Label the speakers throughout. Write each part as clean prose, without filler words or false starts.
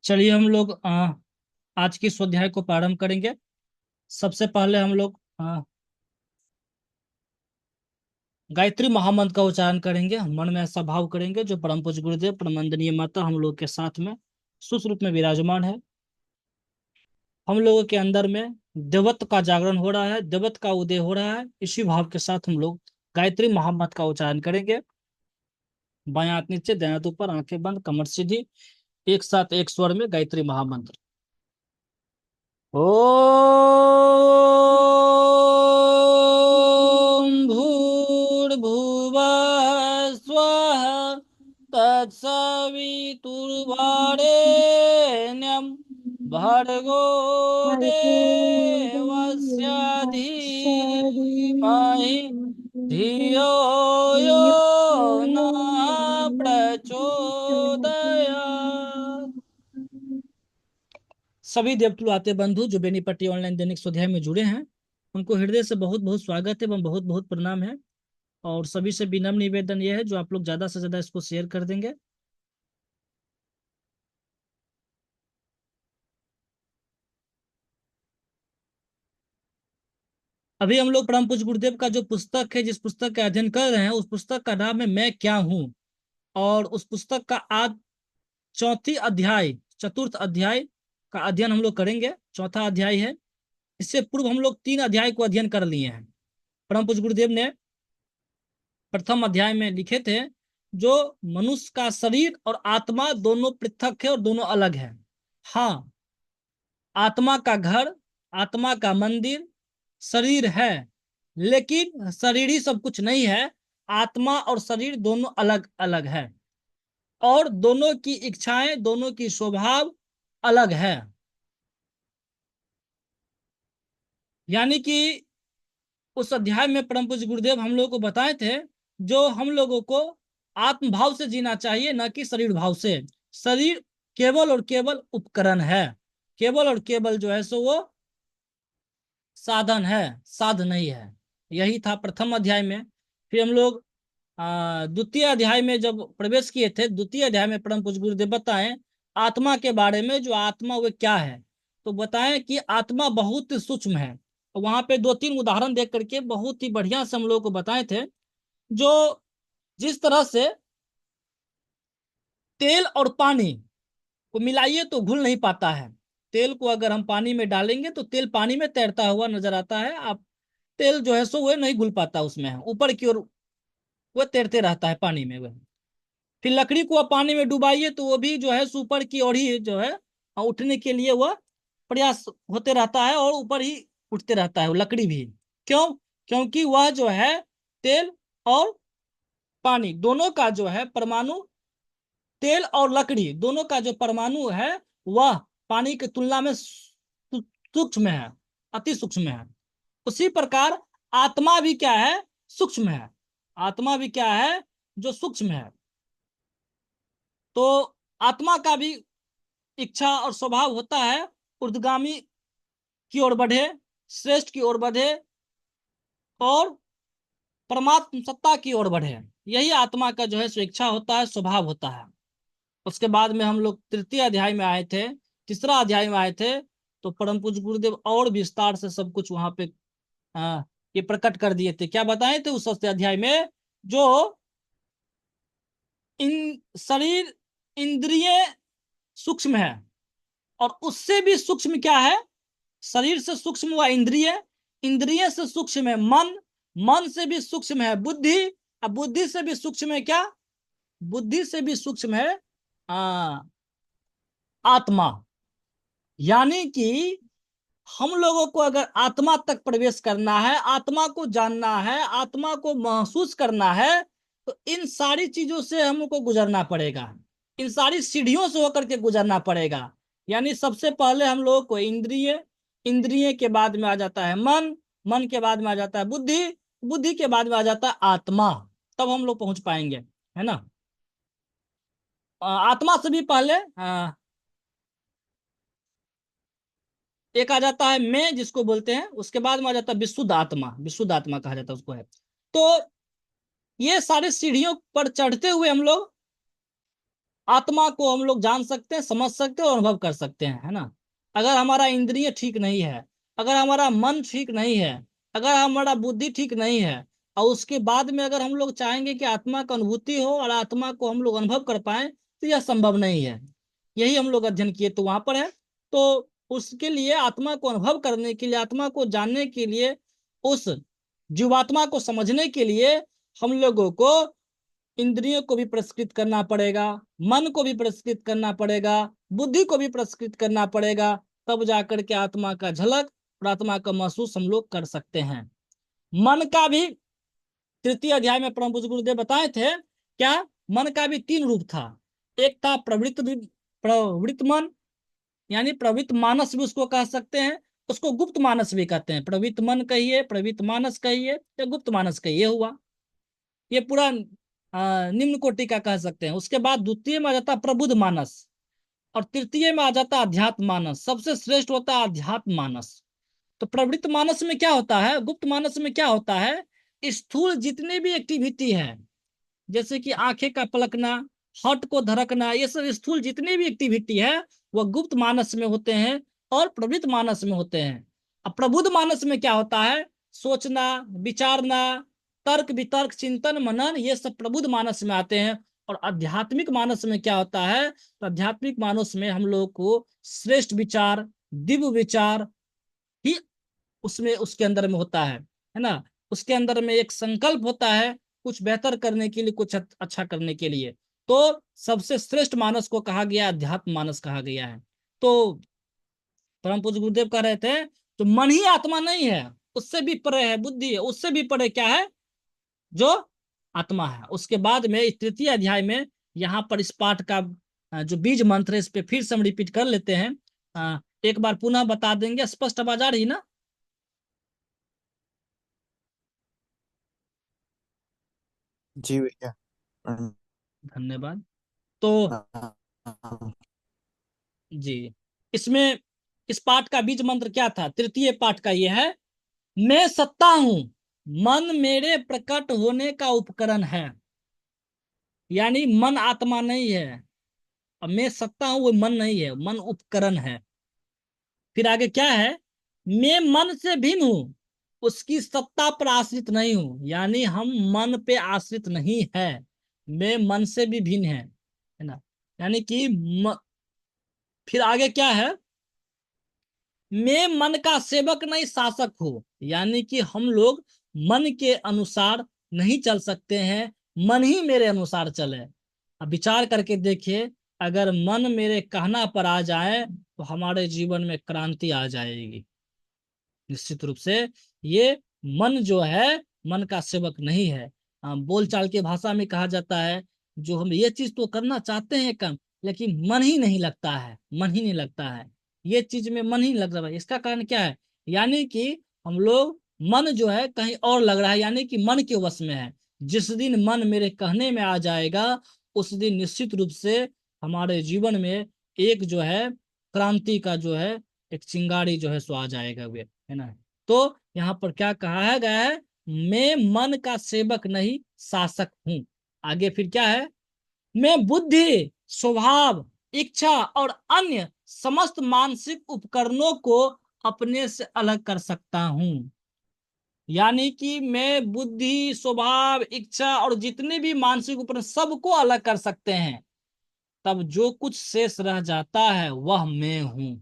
Speaker 1: चलिए हम लोग आज की स्वाध्याय को प्रारंभ करेंगे। सबसे पहले हम लोग गायत्री महामंत्र का उच्चारण करेंगे। मन में ऐसा भाव करेंगे जो परम पूज्य गुरुदेव परमंदनीय माता हम लोग के साथ में सुस्त रूप में विराजमान है। हम लोगों के अंदर में देवत्व का जागरण हो रहा है, देवत्व का उदय हो रहा है। इसी भाव के साथ हम लोग गायत्री महामंत्र का उच्चारण करेंगे। बायां हाथ नीचे, दायां हाथ ऊपर, आंखें बंद, कमर सीधी, एक साथ एक स्वर में गायत्री महामंत्र। ओम भूर्भुवः स्वः तत्सवितुर्वरेण्यं भर्गो देवस्य धीमहि धियो यो नः प्रचोदयात्। सभी देवतुलाते बंधु जो बेनीपट्टी ऑनलाइन दैनिक स्वाध्याय में जुड़े हैं, उनको हृदय से बहुत बहुत स्वागत है एवं बहुत बहुत प्रणाम है। और सभी से विनम्र निवेदन यह है जो आप लोग ज्यादा से ज्यादा इसको शेयर कर देंगे। अभी हम लोग परम पूज्य गुरुदेव का जो पुस्तक है, जिस पुस्तक का अध्ययन कर रहे हैं, उस पुस्तक का नाम है मैं क्या हूँ। और उस पुस्तक का आज चौथी अध्याय, चतुर्थ अध्याय का अध्ययन हम लोग करेंगे। चौथा अध्याय है। इससे पूर्व हम लोग 3 अध्याय को अध्ययन कर लिए हैं। परम पूज्य गुरुदेव ने प्रथम अध्याय में लिखे थे जो मनुष्य का शरीर और आत्मा दोनों पृथक है और दोनों अलग है। हाँ, आत्मा का घर, आत्मा का मंदिर शरीर है, लेकिन शरीर ही सब कुछ नहीं है। आत्मा और शरीर दोनों अलग अलग है और दोनों की इच्छाएं, दोनों की स्वभाव अलग है। यानी कि उस अध्याय में परम पूज्य गुरुदेव हम लोगों को बताए थे जो हम लोगों को आत्म भाव से जीना चाहिए, न कि शरीर भाव से। शरीर केवल और केवल उपकरण है, केवल और केवल जो है सो वो साधन है, साध नहीं है। यही था प्रथम अध्याय में। फिर हम लोग द्वितीय अध्याय में जब प्रवेश किए थे, द्वितीय अध्याय में परम पूज्य गुरुदेव बताएं आत्मा के बारे में, जो आत्मा वो क्या है। तो बताएं कि आत्मा बहुत सूक्ष्म है। वहां पे 2-3 उदाहरण देख करके बहुत ही बढ़िया से हम लोगों को बताए थे। जो जिस तरह से तेल और पानी को मिलाइए तो घुल नहीं पाता है। तेल को अगर हम पानी में डालेंगे तो तेल पानी में तैरता हुआ नजर आता है। आप तेल जो है सो वह नहीं घुल पाता, उसमें ऊपर की ओर वह तैरते रहता है पानी में वह। फिर लकड़ी को आप पानी में डुबाइए तो वो भी जो है सो ऊपर की ओर ही जो है उठने के लिए वह प्रयास होते रहता है और ऊपर ही उठते रहता है वो लकड़ी भी। क्यों? क्योंकि वह जो है तेल और पानी दोनों का जो है परमाणु, तेल और लकड़ी दोनों का जो परमाणु है वह पानी की तुलना में सूक्ष्म है, अति सूक्ष्म है। उसी प्रकार आत्मा भी क्या है? सूक्ष्म है। आत्मा भी क्या है? जो सूक्ष्म है। तो आत्मा का भी इच्छा और स्वभाव होता है ऊर्ध्वगामी की ओर बढ़े, श्रेष्ठ की ओर बढ़े और परमात्म सत्ता की ओर बढ़े। यही आत्मा का जो है सो इच्छा होता है, स्वभाव होता है। उसके बाद में हम लोग तृतीय अध्याय में आए थे, तीसरा अध्याय में आए थे। तो परम पूज्य गुरुदेव और विस्तार से सब कुछ वहां पे ये प्रकट कर दिए थे। क्या बताए थे उस अध्याय में? जो इन शरीर, इंद्रिय सूक्ष्म है और उससे भी सूक्ष्म क्या है? शरीर से सूक्ष्म हुआ इंद्रिय, इंद्रिय से सूक्ष्म है मन, मन से भी सूक्ष्म है बुद्धि, और बुद्धि से भी सूक्ष्म है क्या? बुद्धि से भी सूक्ष्म है आ, आत्मा। यानी कि हम लोगों को अगर आत्मा तक प्रवेश करना है, आत्मा को जानना है, आत्मा को महसूस करना है, तो इन सारी चीजों से हमको गुजरना पड़ेगा। इन सारी सीढ़ियों से होकर के गुजरना पड़ेगा। यानी सबसे पहले हम लोगों को इंद्रिय, इंद्रिय के बाद में आ जाता है मन, मन के बाद में आ जाता है बुद्धि, बुद्धि के बाद में आ जाता है आत्मा। तब हम लोग पहुंच पाएंगे, है ना। आत्मा से भी पहले एक आ जाता है मैं, जिसको बोलते हैं। उसके बाद में आ जाता है विशुद्ध आत्मा, विशुद्ध आत्मा कहा जाता है उसको है। तो ये सारे सीढ़ियों पर चढ़ते हुए हम लोग आत्मा को हम लोग जान सकते हैं, समझ सकते हैं और अनुभव कर सकते हैं, है ना। अगर हमारा इंद्रिय ठीक नहीं है, अगर हमारा मन ठीक नहीं है, अगर हमारा बुद्धि ठीक नहीं है, और उसके बाद में अगर हम लोग चाहेंगे कि आत्मा का अनुभूति हो और आत्मा को हम लोग अनुभव कर पाए, तो यह संभव नहीं है। यही हम लोग अध्ययन किए तो वहां पर है। तो उसके लिए, आत्मा को अनुभव करने के लिए, आत्मा को जानने के लिए, उस जीवात्मा को समझने के लिए हम लोगों को इंद्रियों को भी पुरस्कृत करना पड़ेगा, मन को भी पुरस्कृत करना पड़ेगा, बुद्धि को भी पुरस्कृत करना पड़ेगा। तब जाकर के आत्मा का झलक और आत्मा का महसूस हम लोग कर सकते हैं। मन का भी तृतीय अध्याय में परम पूज्य गुरुदेव बताए थे क्या, मन का भी तीन रूप था। एक था प्रवृत्त मन, यानी प्रवृत्त मानस भी उसको कह सकते हैं, उसको गुप्त मानस भी कहते हैं। प्रवृत्त मन कहिए, प्रवृत्त मानस कहिए, या गुप्त मानस कहिए, हुआ ये पूरा निम्न कोटि का कह सकते हैं। उसके बाद द्वितीय में आ जाता है प्रबुद्ध मानस, और तृतीय में आ जाता है अध्यात्म मानस। सबसे श्रेष्ठ होता है अध्यात्म मानस। तो प्रवृत्त मानस में क्या होता है, गुप्त मानस में क्या होता है, स्थूल जितने भी एक्टिविटी है, जैसे कि आंखें का पलकना, हट को धड़कना, ये सब स्थूल जितने भी एक्टिविटी है, वह गुप्त मानस में होते हैं और प्रवृत्त मानस में होते हैं। अब प्रबुद्ध मानस में क्या होता है, सोचना, विचारना, तर्क वितर्क, चिंतन मनन, ये सब प्रबुद्ध मानस में आते हैं। और आध्यात्मिक मानस में क्या होता है, तो आध्यात्मिक मानस में हम लोग को श्रेष्ठ विचार, दिव्य विचार ही उसमें, उसके अंदर में होता है ना। उसके अंदर में एक संकल्प होता है कुछ बेहतर करने के लिए, कुछ अच्छा करने के लिए। तो सबसे श्रेष्ठ मानस को कहा गया, अध्यात्म मानस कहा गया है। तो परम पूज्य गुरुदेव कह रहे थे, तो मन ही आत्मा नहीं है, उससे भी परे है बुद्धि है, उससे भी परे क्या है, जो आत्मा है। उसके बाद में इस तृतीय अध्याय में, यहाँ पर इस पाठ का जो बीज मंत्र है, इस पे फिर से हम रिपीट कर लेते हैं। एक बार पुनः बता देंगे, स्पष्ट आवाज आ रही ना।
Speaker 2: जी भैया।
Speaker 1: धन्यवाद। तो
Speaker 2: प्रणाम।
Speaker 1: जी, इसमें इस पाठ का बीज मंत्र क्या था, तृतीय पाठ का यह है, मैं सत्ता हूं, मन मेरे प्रकट होने का उपकरण है। यानी मन आत्मा नहीं है, अब मैं सत्ता हूं वो मन नहीं है, मन उपकरण है। फिर आगे क्या है, मैं मन से भिन्न हूं, उसकी सत्ता पर आश्रित नहीं हूं। यानी हम मन पे आश्रित नहीं है, मैं मन से भी भिन्न है ना। यानी कि फिर आगे क्या है, मैं मन का सेवक नहीं शासक हूं। यानी कि हम लोग मन के अनुसार नहीं चल सकते हैं, मन ही मेरे अनुसार चले। अब विचार करके देखिए, अगर मन मेरे कहना पर आ जाए तो हमारे जीवन में क्रांति आ जाएगी निश्चित रूप से। ये मन जो है, मन का सेवक नहीं है। बोलचाल की भाषा में कहा जाता है, जो हम ये चीज तो करना चाहते हैं कम, लेकिन मन ही नहीं लगता है, मन ही नहीं लगता है, ये चीज में मन ही नहीं लग रहा है। इसका कारण क्या है, यानी कि हम लोग, मन जो है कहीं और लग रहा है, यानी कि मन के वश में है। जिस दिन मन मेरे कहने में आ जाएगा, उस दिन निश्चित रूप से हमारे जीवन में एक जो है क्रांति का जो है एक चिंगारी जो है सो आ जाएगा वे, है ना। तो यहाँ पर क्या कहा गया है, मैं मन का सेवक नहीं शासक हूं। आगे फिर क्या है, मैं बुद्धि, स्वभाव, इच्छा और अन्य समस्त मानसिक उपकरणों को अपने से अलग कर सकता हूं। यानी कि मैं बुद्धि, स्वभाव, इच्छा और जितने भी मानसिक उपकरण सबको अलग कर सकते हैं। तब जो कुछ शेष रह जाता है वह मैं हूं।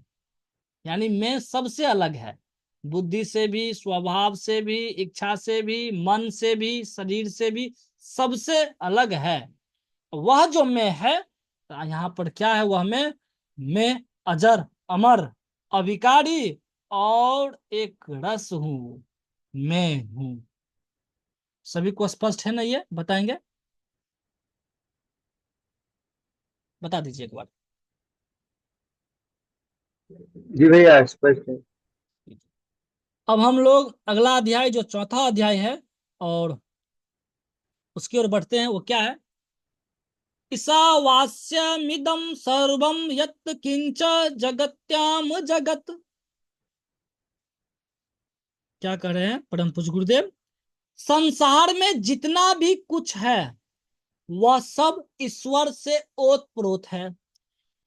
Speaker 1: यानी मैं सबसे अलग है, बुद्धि से भी, स्वभाव से भी, इच्छा से भी, मन से भी, शरीर से भी, सबसे अलग है। वह जो मैं है, तो यहाँ पर क्या है, वह मैं अजर, अमर, अविकारी और एक रस हूं, मैं हूं। सभी को स्पष्ट है ना, ये बताएंगे, बता दीजिए एक बार।
Speaker 2: जी भैया स्पष्ट है।
Speaker 1: अब हम लोग अगला अध्याय, जो चौथा अध्याय है, और उसकी ओर बढ़ते हैं। वो क्या है, ईशावास्यमिदं सर्वं यत् किंच जगत्याम जगत। क्या कह रहे हैं परम पूज्य गुरुदेव, संसार में जितना भी कुछ है वह सब ईश्वर से ओतप्रोत है।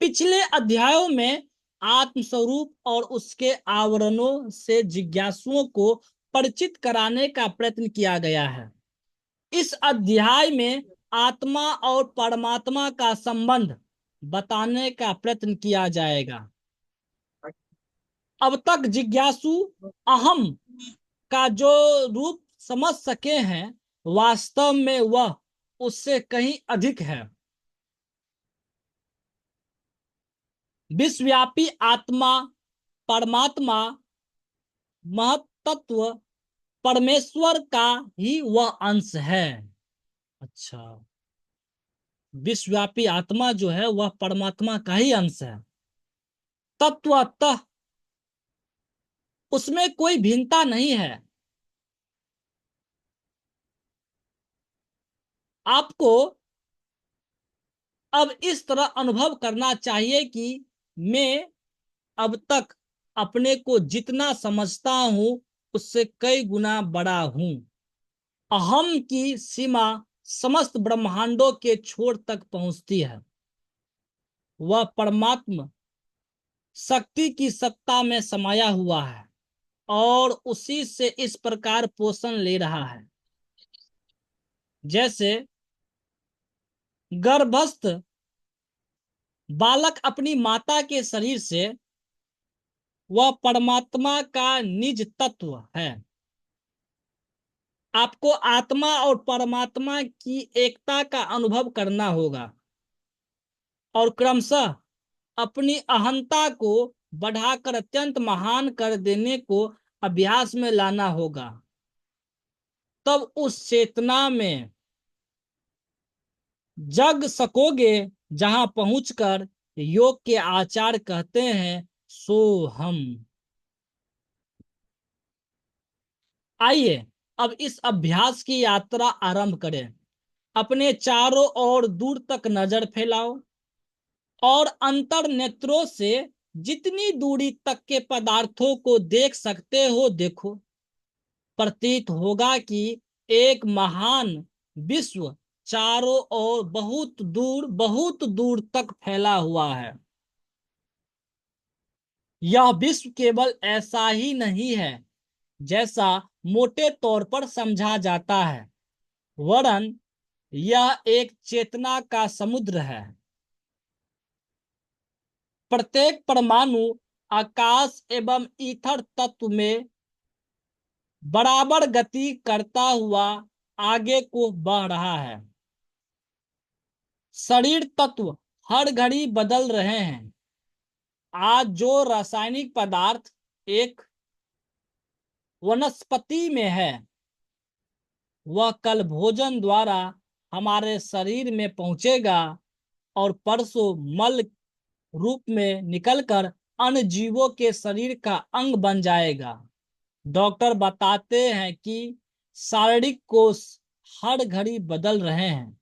Speaker 1: पिछले अध्यायों में आत्मस्वरूप और उसके आवरणों से जिज्ञासुओं को परिचित कराने का प्रयत्न किया गया है। इस अध्याय में आत्मा और परमात्मा का संबंध बताने का प्रयत्न किया जाएगा। अब तक जिज्ञासु अहम का जो रूप समझ सके हैं, वास्तव में वह उससे कहीं अधिक है। विश्वव्यापी आत्मा परमात्मा महत्त्व परमेश्वर का ही वह अंश है। अच्छा, विश्वव्यापी आत्मा जो है वह परमात्मा का ही अंश है। तत्वतः उसमें कोई भिन्नता नहीं है। आपको अब इस तरह अनुभव करना चाहिए कि मैं अब तक अपने को जितना समझता हूं उससे कई गुना बड़ा हूं। अहम की सीमा समस्त ब्रह्मांडों के छोर तक पहुंचती है। वह परमात्मा शक्ति की सत्ता में समाया हुआ है और उसी से इस प्रकार पोषण ले रहा है। जैसे गर्भस्थ बालक अपनी माता के शरीर से, वह परमात्मा का निज तत्व है। आपको आत्मा और परमात्मा की एकता का अनुभव करना होगा और क्रमशः अपनी अहंता को बढ़ाकर अत्यंत महान कर देने को अभ्यास में लाना होगा। तब उस चेतना में जग सकोगे जहां पहुंचकर योग के आचार्य कहते हैं सो हम। आइए अब इस अभ्यास की यात्रा आरंभ करें। अपने चारों ओर दूर तक नजर फैलाओ और अंतर नेत्रों से जितनी दूरी तक के पदार्थों को देख सकते हो देखो। प्रतीत होगा कि एक महान विश्व चारों ओर बहुत दूर तक फैला हुआ है। यह विश्व केवल ऐसा ही नहीं है जैसा मोटे तौर पर समझा जाता है, वरन यह एक चेतना का समुद्र है। प्रत्येक परमाणु आकाश एवं ईथर तत्व में बराबर गति करता हुआ आगे को बढ़ रहा है। शरीर तत्व हर घड़ी बदल रहे हैं। आज जो रासायनिक पदार्थ एक वनस्पति में है, वह कल भोजन द्वारा हमारे शरीर में पहुंचेगा और परसों मल रूप में निकलकर अन्य जीवों के शरीर का अंग बन जाएगा। डॉक्टर बताते हैं कि शारीरिक कोष हर घड़ी बदल रहे हैं।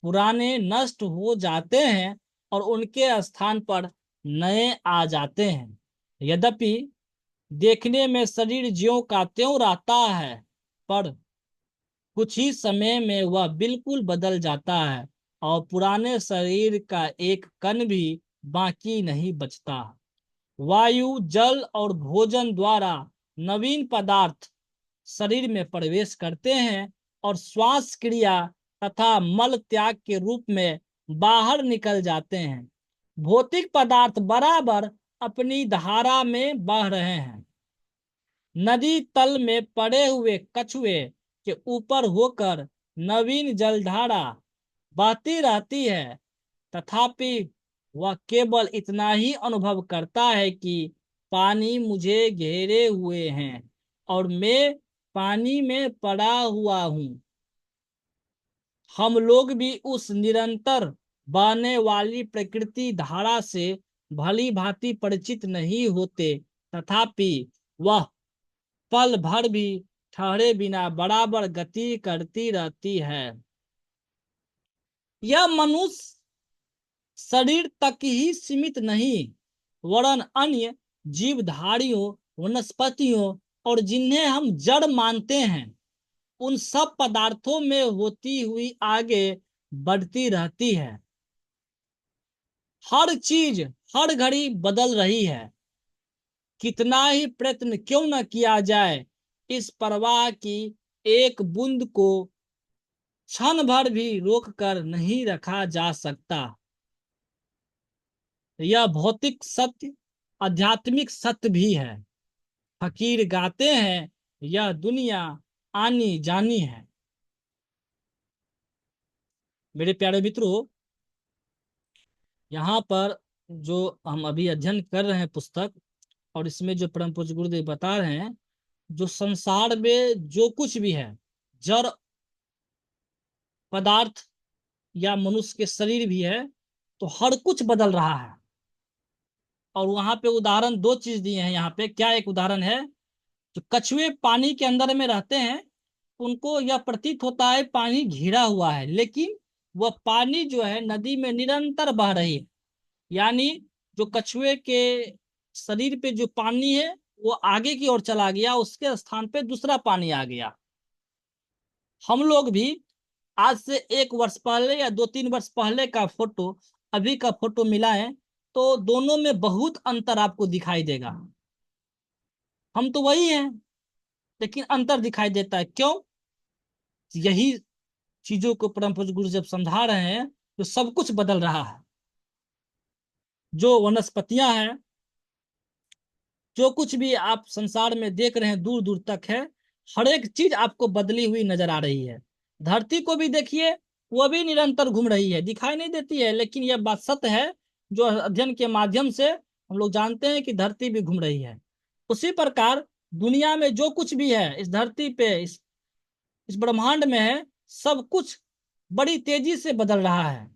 Speaker 1: पुराने नष्ट हो जाते हैं और उनके स्थान पर नए आ जाते हैं। यद्यपि देखने में शरीर ज्यों का त्यों रहता है, पर कुछ ही समय में वह बिल्कुल बदल जाता है और पुराने शरीर का एक कण भी बाकी नहीं बचता। वायु, जल और भोजन द्वारा नवीन पदार्थ शरीर में प्रवेश करते हैं और श्वास क्रिया तथा मल त्याग के रूप में बाहर निकल जाते हैं। भौतिक पदार्थ बराबर अपनी धारा में बह रहे हैं। नदी तल में पड़े हुए कछुए के ऊपर होकर नवीन जलधारा बहती रहती है, तथापि वह केवल इतना ही अनुभव करता है कि पानी मुझे घेरे हुए हैं और मैं पानी में पड़ा हुआ हूं। हम लोग भी उस निरंतर बहने वाली प्रकृति धारा से भली भांति परिचित नहीं होते, तथापि वह पल भर भी ठहरे बिना बराबर गति करती रहती है। यह मनुष्य शरीर तक ही सीमित नहीं, वरन अन्य जीवधारियों, वनस्पतियों और जिन्हें हम जड़ मानते हैं, उन सब पदार्थों में होती हुई आगे बढ़ती रहती है। हर चीज हर घड़ी बदल रही है। कितना ही प्रयत्न क्यों न किया जाए, इस प्रवाह की एक बूंद को क्षण भर भी रोक कर नहीं रखा जा सकता। यह भौतिक सत्य आध्यात्मिक सत्य भी है। फकीर गाते हैं, यह दुनिया आनी जानी है। मेरे प्यारे मित्रों, यहाँ पर जो हम अभी अध्ययन कर रहे हैं पुस्तक, और इसमें जो परम पूज्य गुरुदेव बता रहे हैं, जो संसार में जो कुछ भी है, जड़ पदार्थ या मनुष्य के शरीर भी है, तो हर कुछ बदल रहा है। और वहां पे उदाहरण दो चीज दिए हैं। यहाँ पे क्या एक उदाहरण है, जो कछुए पानी के अंदर में रहते हैं, उनको यह प्रतीत होता है पानी घिरा हुआ है, लेकिन वह पानी जो है नदी में निरंतर बह रही है। यानी जो कछुए के शरीर पे जो पानी है वो आगे की ओर चला गया, उसके स्थान पे दूसरा पानी आ गया। हम लोग भी आज से 1 वर्ष पहले या 2-3 वर्ष पहले का फोटो, अभी का फोटो मिलाएं, तो दोनों में बहुत अंतर आपको दिखाई देगा। हम तो वही हैं, लेकिन अंतर दिखाई देता है। क्यों? यही चीजों को परम पूज्य गुरु जब समझा रहे हैं, तो सब कुछ बदल रहा है। जो वनस्पतियां हैं, जो कुछ भी आप संसार में देख रहे हैं दूर दूर तक है, हर एक चीज आपको बदली हुई नजर आ रही है। धरती को भी देखिए, वो भी निरंतर घूम रही है, दिखाई नहीं देती है, लेकिन यह बात सत्य है। जो अध्ययन के माध्यम से हम लोग जानते हैं कि धरती भी घूम रही है। उसी प्रकार दुनिया में जो कुछ भी है, इस धरती पे, इस ब्रह्मांड में है, सब कुछ बड़ी तेजी से बदल रहा है।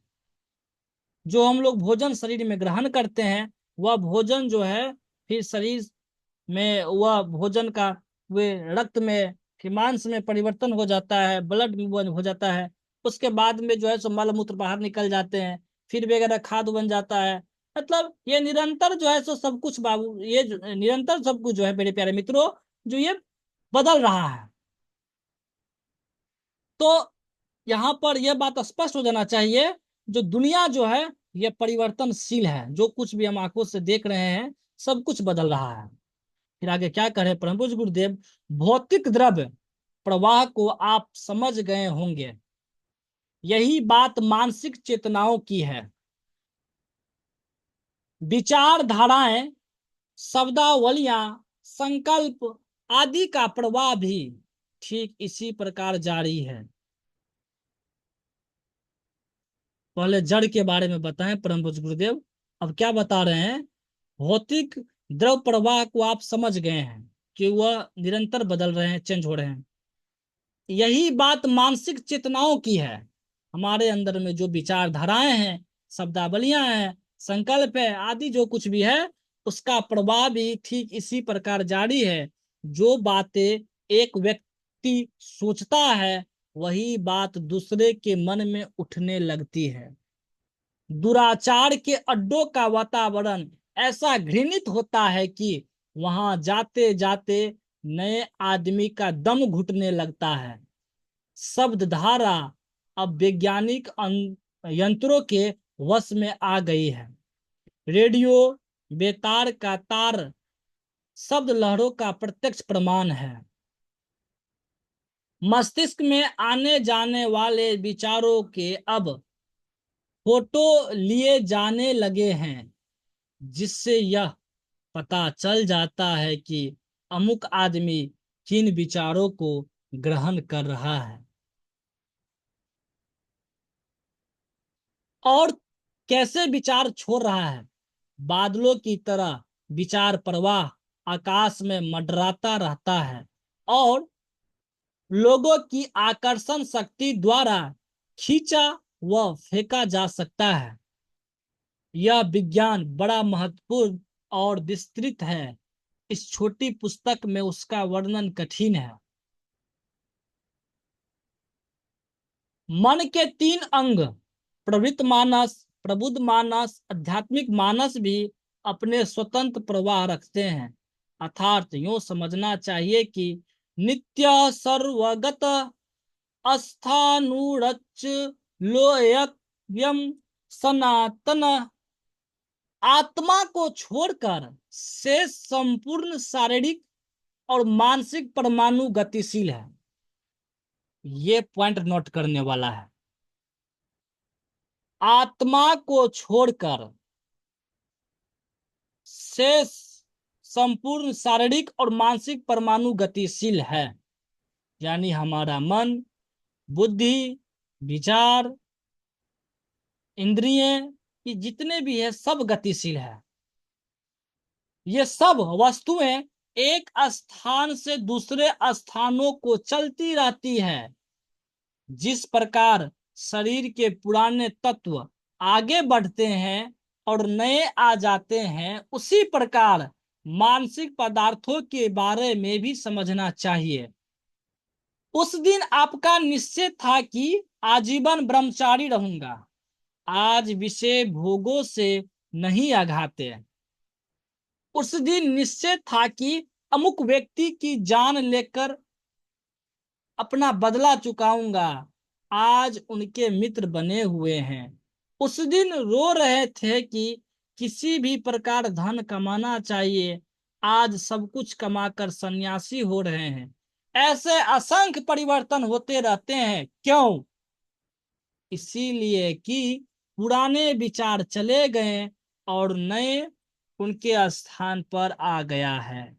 Speaker 1: जो हम लोग भोजन शरीर में ग्रहण करते हैं, वह भोजन जो है फिर शरीर में, वह भोजन का वे रक्त में, फिर मांस में परिवर्तन हो जाता है, ब्लड में हो जाता है। उसके बाद में जो है सो मल मूत्र बाहर निकल जाते हैं, फिर वगैरह खाद बन जाता है। मतलब ये निरंतर जो है सो सब कुछ बाबू, निरंतर सब कुछ जो है मेरे प्यारे मित्रों, जो ये बदल रहा है। तो यहाँ पर यह बात स्पष्ट हो जाना चाहिए, जो दुनिया जो है यह परिवर्तनशील है। जो कुछ भी हम आंखों से देख रहे हैं, सब कुछ बदल रहा है। फिर आगे क्या करें परम पूज्य गुरुदेव, भौतिक द्रव्य प्रवाह को आप समझ गए होंगे। यही बात मानसिक चेतनाओं की है। विचारधाराएं, शब्दावलियां, संकल्प आदि का प्रवाह भी ठीक इसी प्रकार जारी है। पहले जड़ के बारे में बताएं परम पूज्य गुरुदेव, अब क्या बता रहे हैं। भौतिक द्रव प्रवाह को आप समझ गए हैं कि वह निरंतर बदल रहे हैं, चेंज हो रहे हैं। यही बात मानसिक चेतनाओं की है। हमारे अंदर में जो विचारधाराएं हैं, शब्दावलियां हैं, संकल्प है आदि जो कुछ भी है, उसका प्रभाव भी ठीक इसी प्रकार जारी है। जो बातें एक व्यक्ति सोचता है, वही बात दूसरे के मन में उठने लगती है। दुराचार के अड्डों का वातावरण ऐसा घृणित होता है कि वहां जाते जाते नए आदमी का दम घुटने लगता है। शब्द धारा अब वैज्ञानिक यंत्रों के वश में आ गई है। रेडियो बेतार का तार शब्द लहरों का प्रत्यक्ष प्रमाण है। मस्तिष्क में आने जाने वाले विचारों के अब फोटो लिए जाने लगे हैं, जिससे यह पता चल जाता है कि अमुक आदमी किन विचारों को ग्रहण कर रहा है और कैसे विचार छोड़ रहा है। बादलों की तरह विचार प्रवाह आकाश में मंडराता रहता है और लोगों की आकर्षण शक्ति द्वारा खींचा व फेंका जा सकता है। यह विज्ञान बड़ा महत्वपूर्ण और विस्तृत है। इस छोटी पुस्तक में उसका वर्णन कठिन है। मन के 3 अंग, प्रवृत्त मानस, प्रबुद्ध मानस, आध्यात्मिक मानस भी अपने स्वतंत्र प्रवाह रखते हैं। अर्थात यूं समझना चाहिए कि नित्य सर्वगत अस्थानुरच लोयम सनातन, आत्मा को छोड़कर शेष संपूर्ण शारीरिक और मानसिक परमाणु गतिशील है। ये पॉइंट नोट करने वाला है। आत्मा को छोड़कर शेष संपूर्ण शारीरिक और मानसिक परमाणु गतिशील है। यानी हमारा मन, बुद्धि, विचार, इंद्रिय, ये जितने भी है सब गतिशील है। ये सब वस्तुएं एक स्थान से दूसरे स्थानों को चलती रहती है। जिस प्रकार शरीर के पुराने तत्व आगे बढ़ते हैं और नए आ जाते हैं, उसी प्रकार मानसिक पदार्थों के बारे में भी समझना चाहिए। उस दिन आपका निश्चय था कि आजीवन ब्रह्मचारी रहूंगा। आज विषय भोगों से नहीं आघाते। उस दिन निश्चय था कि अमुक व्यक्ति की जान लेकर अपना बदला चुकाऊंगा। आज उनके मित्र बने हुए हैं। उस दिन रो रहे थे कि किसी भी प्रकार धन कमाना चाहिए। आज सब कुछ कमाकर सन्यासी हो रहे हैं। ऐसे असंख्य परिवर्तन होते रहते हैं। क्यों? इसीलिए कि पुराने विचार चले गए और नए उनके स्थान पर आ गया है।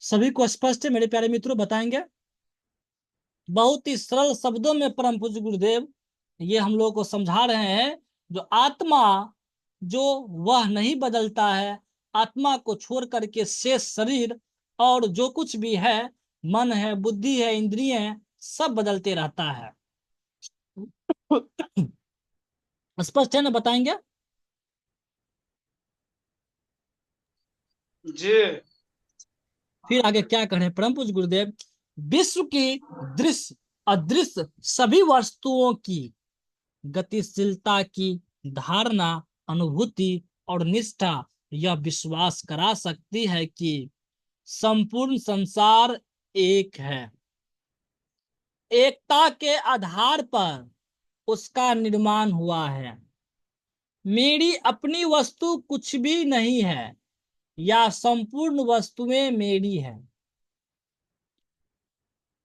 Speaker 1: सभी को स्पष्ट है मेरे प्यारे मित्रों? बताएंगे? बहुत ही सरल शब्दों में परम पूज्य गुरुदेव ये हम लोग को समझा रहे हैं। जो आत्मा, जो वह नहीं बदलता है। आत्मा को छोड़ करके शेष शरीर और जो कुछ भी है, मन है, बुद्धि है, इंद्रिय है, सब बदलते रहता है। स्पष्ट है ना? बताएंगे?
Speaker 3: जी।
Speaker 1: फिर आगे क्या करें परम पूज्य गुरुदेव? विश्व की दृश्य अदृश्य सभी वस्तुओं की गतिशीलता की धारणा, अनुभूति और निष्ठा यह विश्वास करा सकती है कि संपूर्ण संसार एक है। एकता के आधार पर उसका निर्माण हुआ है। मेरी अपनी वस्तु कुछ भी नहीं है, या संपूर्ण वस्तुएं मेरी है।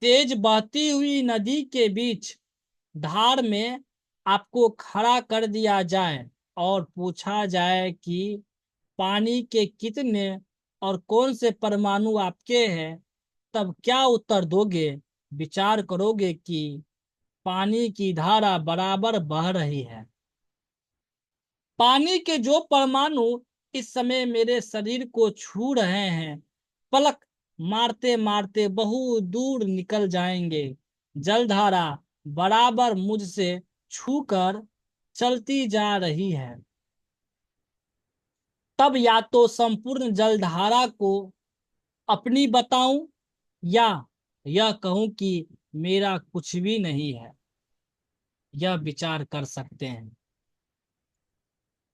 Speaker 1: तेज बहती हुई नदी के बीच धार में आपको खड़ा कर दिया जाए और पूछा जाए कि पानी के कितने और कौन से परमाणु आपके हैं, तब क्या उत्तर दोगे? विचार करोगे कि पानी की धारा बराबर बह रही है। पानी के जो परमाणु इस समय मेरे शरीर को छू रहे हैं, पलक मारते मारते बहुत दूर निकल जाएंगे। जलधारा बराबर मुझसे छूकर चलती जा रही है। तब या तो संपूर्ण जलधारा को अपनी बताऊं, या यह कहूं कि मेरा कुछ भी नहीं है। यह विचार कर सकते हैं।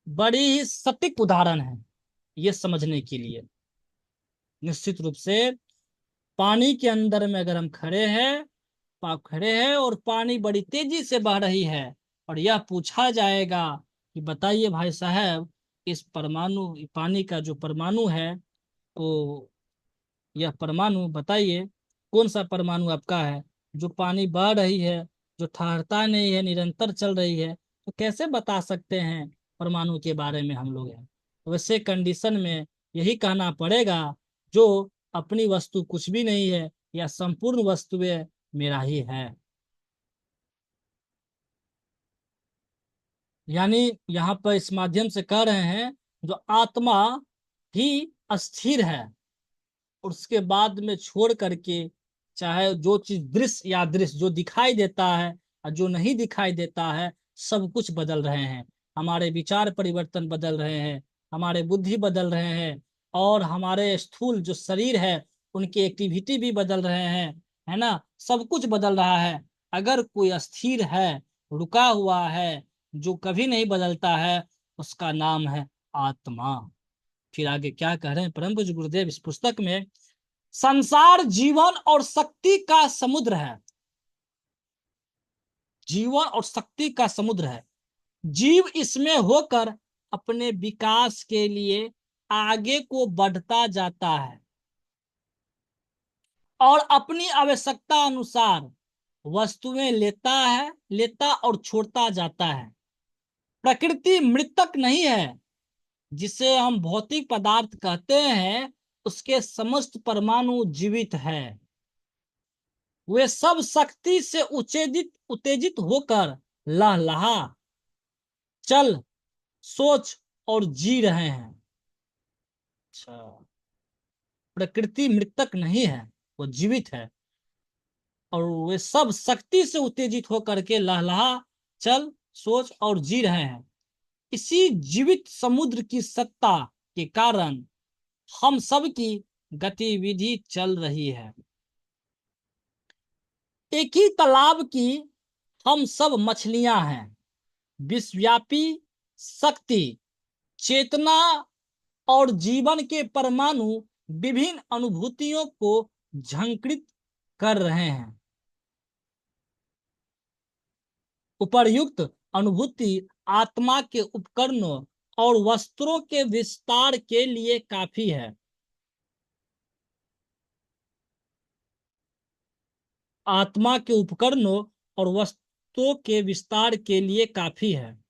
Speaker 1: बड़ी ही सटीक उदाहरण है ये समझने के लिए। निश्चित रूप से पानी के अंदर में अगर हम खड़े हैं, आप खड़े हैं और पानी बड़ी तेजी से बह रही है, और यह पूछा जाएगा कि बताइए भाई साहब, इस परमाणु, पानी का जो परमाणु है, तो यह परमाणु बताइए कौन सा परमाणु आपका है जो पानी बह रही है, जो ठहरता नहीं है, निरंतर चल रही है। तो कैसे बता सकते हैं परमाणु के बारे में हम लोग हैं? तो वैसे कंडीशन में यही कहना पड़ेगा, जो अपनी वस्तु कुछ भी नहीं है, या संपूर्ण वस्तुएं मेरा ही है। यानी यहाँ पर इस माध्यम से कह रहे हैं, जो आत्मा ही अस्थिर है, उसके बाद में छोड़ करके चाहे जो चीज दृश्य या दृश्य जो दिखाई देता है और जो नहीं दिखाई देता है, सब कुछ बदल रहे हैं। हमारे विचार परिवर्तन बदल रहे हैं, हमारे बुद्धि बदल रहे हैं, और हमारे स्थूल जो शरीर है उनकी एक्टिविटी भी बदल रहे हैं, है ना? सब कुछ बदल रहा है। अगर कोई अस्थिर है, रुका हुआ है, जो कभी नहीं बदलता है, उसका नाम है आत्मा। फिर आगे क्या कह रहे हैं परम पूज्य गुरुदेव इस पुस्तक में? संसार जीवन और शक्ति का समुद्र है। जीवन और शक्ति का समुद्र है। जीव इसमें होकर अपने विकास के लिए आगे को बढ़ता जाता है और अपनी आवश्यकता अनुसार वस्तुएं लेता और छोड़ता जाता है। प्रकृति मृतक नहीं है। जिसे हम भौतिक पदार्थ कहते हैं, उसके समस्त परमाणु जीवित है। वे सब शक्ति से उत्तेजित उत्तेजित होकर लहलहा, चल, सोच और जी रहे हैं। अच्छा, प्रकृति मृतक नहीं है, वो जीवित है और वे सब शक्ति से उत्तेजित होकर के लहलहा, चल, सोच और जी रहे हैं। इसी जीवित समुद्र की सत्ता के कारण हम सब की गतिविधि चल रही है। एक ही तालाब की हम सब मछलियां हैं। विश्वव्यापी शक्ति, चेतना और जीवन के परमाणु विभिन्न अनुभूतियों को झंकृत कर रहे हैं। उपर्युक्त अनुभूति आत्मा के उपकरणों और वस्त्रों के विस्तार के लिए काफी है। आत्मा के उपकरणों और वस्तुओं के विस्तार के लिए काफी है।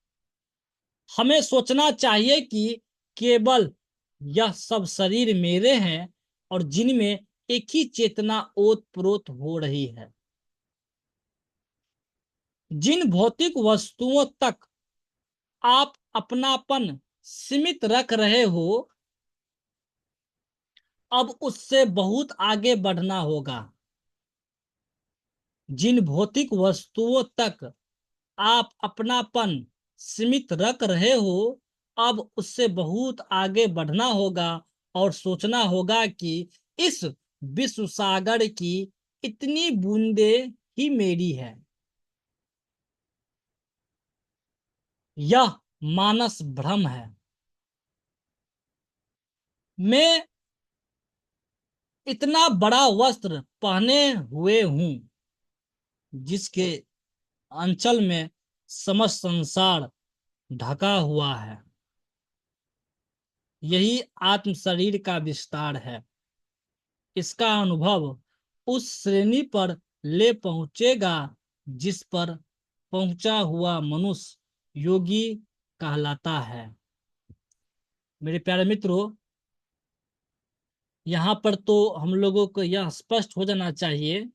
Speaker 1: हमें सोचना चाहिए कि केवल यह सब शरीर मेरे हैं और जिनमें एक ही चेतना ओतप्रोत हो रही है। जिन भौतिक वस्तुओं तक आप अपनापन सीमित रख रहे हो, अब उससे बहुत आगे बढ़ना होगा। जिन भौतिक वस्तुओं तक आप अपनापन सीमित रख रहे हो, अब उससे बहुत आगे बढ़ना होगा और सोचना होगा कि इस विश्व सागर की इतनी बूंदे ही मेरी है। यह मानस भ्रम है। मैं इतना बड़ा वस्त्र पहने हुए हूं जिसके अंचल में समस्त संसार ढका हुआ है। यही आत्म शरीर का विस्तार है। इसका अनुभव उस श्रेणी पर ले पहुंचेगा जिस पर पहुंचा हुआ मनुष्य योगी कहलाता है। मेरे प्यारे मित्रों, यहाँ पर तो हम लोगों को यह स्पष्ट हो जाना चाहिए,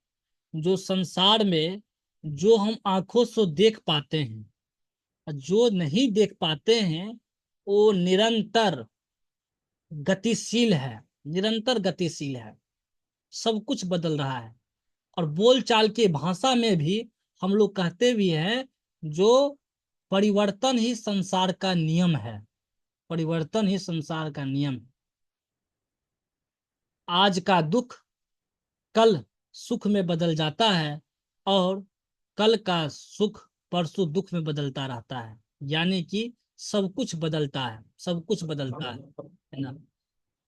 Speaker 1: जो संसार में जो हम आंखों से देख पाते हैं और जो नहीं देख पाते हैं, वो निरंतर गतिशील है। निरंतर गतिशील है। सब कुछ बदल रहा है। और बोलचाल की भाषा में भी हम लोग कहते भी हैं, जो परिवर्तन ही संसार का नियम है। परिवर्तन ही संसार का नियम है। आज का दुख कल सुख में बदल जाता है और कल का सुख परसों दुख में बदलता रहता है। यानी कि सब कुछ बदलता है। सब कुछ बदलता है ना।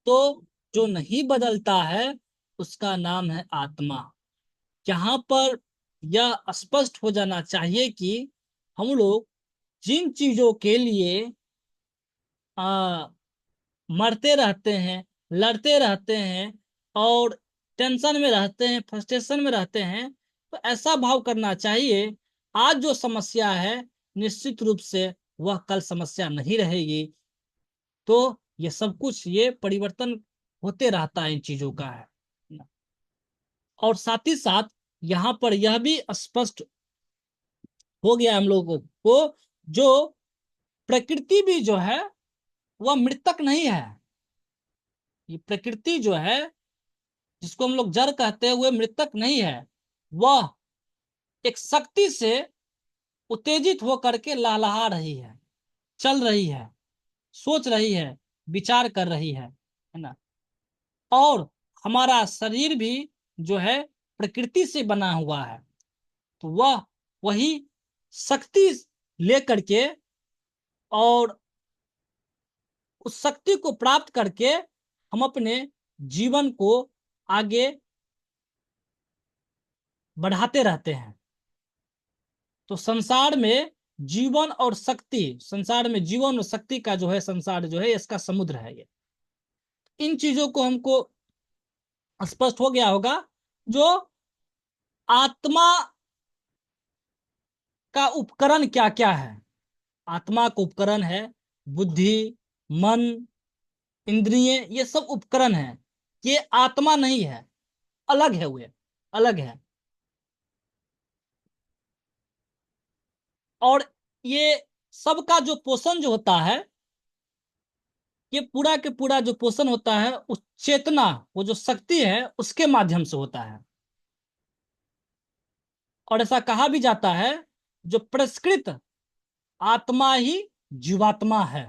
Speaker 1: तो जो नहीं बदलता है, उसका नाम है आत्मा। यहाँ पर यह स्पष्ट हो जाना चाहिए कि हम लोग जिन चीजों के लिए आ, मरते रहते हैं, लड़ते रहते हैं और टेंशन में रहते हैं, फ्रस्ट्रेशन में रहते हैं, तो ऐसा भाव करना चाहिए, आज जो समस्या है निश्चित रूप से वह कल समस्या नहीं रहेगी। तो ये सब कुछ, ये परिवर्तन होते रहता है इन चीजों का है। और साथ ही साथ यहाँ पर यह भी स्पष्ट हो गया हम लोगों को, जो प्रकृति भी जो है वह मृतक नहीं है। ये प्रकृति जो है, जिसको हम लोग जड़ कहते हैं, वह मृतक नहीं है। वह एक शक्ति से उत्तेजित होकर के लहलहा रही है, चल रही है, सोच रही है, विचार कर रही है ना। और हमारा शरीर भी जो है प्रकृति से बना हुआ है। तो वह वही शक्ति लेकर के और उस शक्ति को प्राप्त करके हम अपने जीवन को आगे बढ़ाते रहते हैं। तो संसार में जीवन और शक्ति, संसार में जीवन और शक्ति का जो है, संसार जो है इसका समुद्र है ये। इन चीजों को हमको स्पष्ट हो गया होगा। जो आत्मा का उपकरण क्या क्या है। आत्मा का उपकरण है बुद्धि, मन, इंद्रिय, ये सब उपकरण है। ये आत्मा नहीं है, अलग है, वे अलग है। और ये सबका जो पोषण जो होता है, ये पूरा के पूरा जो पोषण होता है उस चेतना, वो जो शक्ति है उसके माध्यम से होता है। और ऐसा कहा भी जाता है, जो पुरस्कृत आत्मा ही जीवात्मा है।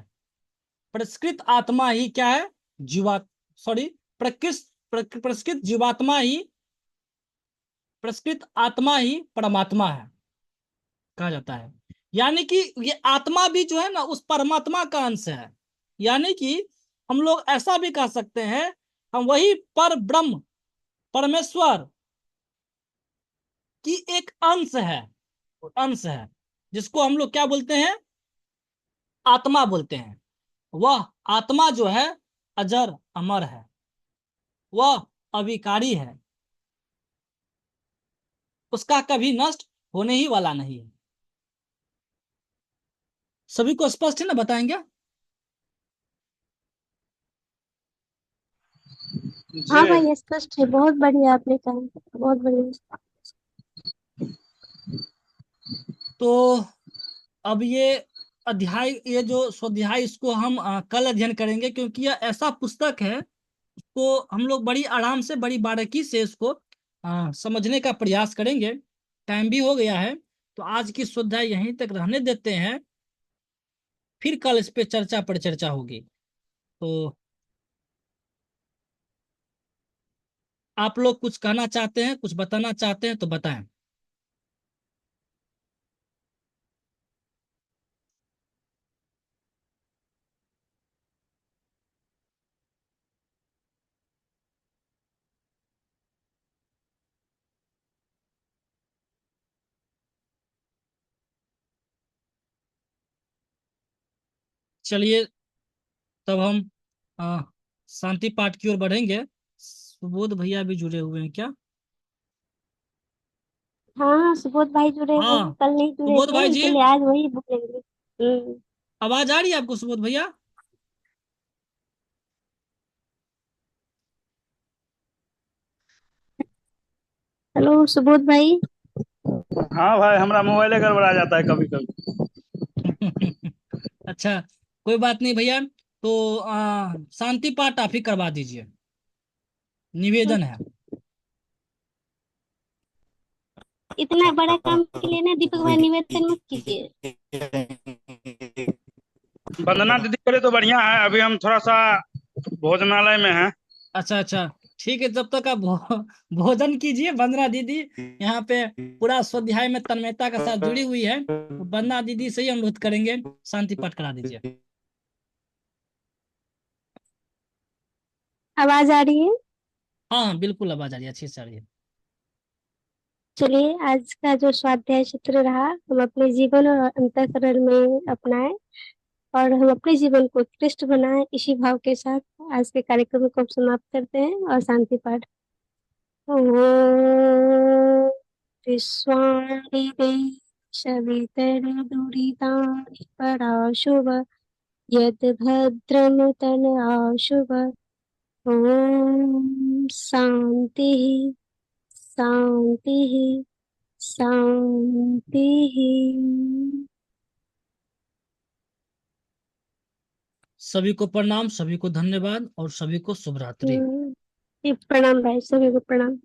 Speaker 1: पुरस्कृत आत्मा ही क्या है, जीवा सॉरी पुरस्कृत जीवात्मा ही, पुरस्कृत आत्मा ही परमात्मा है, कहा जाता है। यानी कि ये आत्मा भी जो है ना उस परमात्मा का अंश है। यानी कि हम लोग ऐसा भी कह सकते हैं, हम वही पर ब्रह्म परमेश्वर की एक अंश है, अंश है, जिसको हम लोग क्या बोलते हैं, आत्मा बोलते हैं। वह आत्मा जो है अजर अमर है, वह अविकारी है, उसका कभी नष्ट होने ही वाला नहीं है। सभी को स्पष्ट है ना, बताएंगे?
Speaker 3: हाँ
Speaker 2: जी।
Speaker 3: भाई स्पष्ट है, बहुत बढ़िया आपने कहा, बहुत बढ़िया।
Speaker 1: तो अब ये अध्याय, ये जो स्वाध्याय, इसको हम कल अध्ययन करेंगे, क्योंकि यह ऐसा पुस्तक है, उसको हम लोग बड़ी आराम से, बड़ी बारीकी से इसको समझने का प्रयास करेंगे। टाइम भी हो गया है, तो आज की स्वाध्याय यहीं तक रहने देते हैं। फिर कल इस पे चर्चा पर चर्चा होगी। तो आप लोग कुछ कहना चाहते हैं, कुछ बताना चाहते हैं तो बताएं। चलिए, तब हम अ, शांति पाठ की ओर बढ़ेंगे। सुबोध भैया भी जुड़े हुए हैं क्या?
Speaker 3: हाँ हाँ, सुबोध भाई जुड़े हुए हैं,
Speaker 1: हाँ,
Speaker 3: कल नहीं जुड़े
Speaker 1: सुबोध
Speaker 3: थे
Speaker 1: भाई जी,
Speaker 3: इसीलिए आज वही बोलेंगे।
Speaker 1: आवाज आ रही है आपको सुबोध भैया?
Speaker 3: हेलो सुबोध भाई।
Speaker 2: हाँ भाई, हमारा मोबाइल गड़बड़ा जाता है कभी कभी।
Speaker 1: अच्छा, कोई बात नहीं भैया। तो शांति पाठ आप ही करवा दीजिए, निवेदन है।
Speaker 3: इतना बड़ा काम के लिए ना दीपक भाई निवेदन मत कीजिए।
Speaker 2: वंदना दीदी करे तो बढ़िया है। अभी हम थोड़ा सा भोजनालय में हैं।
Speaker 1: अच्छा अच्छा, ठीक है, जब तक आप भोजन कीजिए। वंदना दीदी यहाँ पे पूरा स्वाध्याय में तन्मयता के साथ जुड़ी हुई है, तो वंदना दीदी से ही अनुरोध करेंगे, शांति पाठ करा दीजिए।
Speaker 3: आवाज आ रही है?
Speaker 1: हाँ हाँ, बिल्कुल आवाज आ रही है, अच्छी से आ रही है।
Speaker 3: चलिए आज का जो स्वाध्याय सूत्र रहा, हम अपने जीवन और अंतःकरण में अपनाएं और हम अपने जीवन को उत्कृष्ट बनाएं। इसी भाव के साथ आज के कार्यक्रम को हम समाप्त करते हैं और शांति पाठ। ॐ विश्वानिदे सवितरदुरितानि पराशुव यद्भद्रं तनआशुव। ॐ शान्तिः शान्तिः शान्तिः।
Speaker 1: सभी को प्रणाम, सभी को धन्यवाद और सभी को शुभ रात्रि।
Speaker 3: प्रणाम भाई, सभी को प्रणाम।